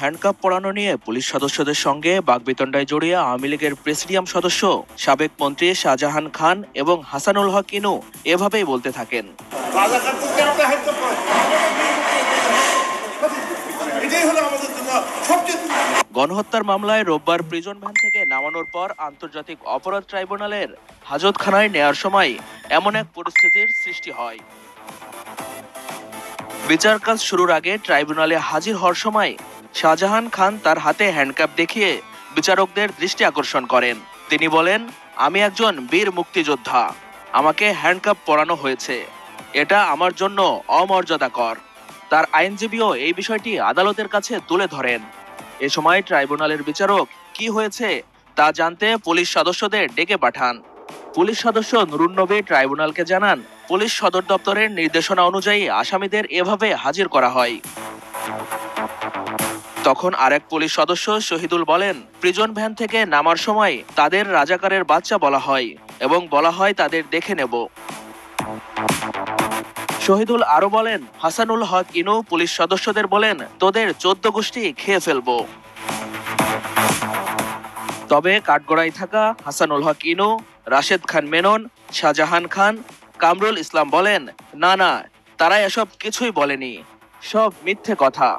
Handcuff পরানো নিয়ে police সদস্যদের সঙ্গে বাগবিতণ্ডায় জড়িয়ে আওয়ামী লীগের প্রেসিডিয়াম সদস্য সাবেক মন্ত্রী শাহজাহান খান এবং হাসানুল হক ইনু এভাবেই বলতে থাকেন। গণহত্যার মামলায় রোববার প্রিজন ভ্যান থেকে নামানোর পর আন্তর্জাতিক অপরাধ ট্রাইব্যুনালের হাজতখানায় নেয়ার সময় এমন এক পরিস্থিতির সৃষ্টি হয়। বিচার কাজ শুরুর আগে ট্রাইব্যুনালে হাজির হওয়ার সময় শাহজাহান খান তার হাতে হ্যান্ডকাপ দেখিয়ে বিচারকদের দৃষ্টি আকর্ষণ করেন। তিনি বলেন, আমি একজন বীর মুক্তিযোদ্ধা, আমাকে হ্যান্ডকাপ পরানো হয়েছে, এটা আমার জন্য অমর্যাদাকর। তার আইনজীবীও এই বিষয়টি আদালতের কাছে তুলে ধরেন। এ সময় ট্রাইব্যুনালের বিচারক কি হয়েছে তা জানতে পুলিশ সদস্যদের ডেকে পাঠান। পুলিশ সদস্য নুরুন নবী ট্রাইব্যুনালকে জানান, পুলিশ সদর দপ্তরের নির্দেশনা অনুযায়ী আসামিদের এভাবে হাজির করা হয়। তখন আরেক পুলিশ সদস্য শহীদুল বলেন, প্রিজন ভ্যান থেকে নামার সময় তাদের রাজাকারের বাচ্চা বলা হয় এবং বলা হয় তাদের দেখে নেব। শহীদুল আরো বলেন, হাসানুল হক ইনু পুলিশ সদস্যদের বলেন, তোদের 14 গোষ্ঠী খেয়ে ফেলবো। তবে কাঠগড়ায় থাকা হাসানুল হক ইনু, রাশেদ খান মেনন, শাহজাহান খান, কামরুল ইসলাম বলেন, না, তারা এসব কিছুই বলেনি, সব মিথ্যে কথা।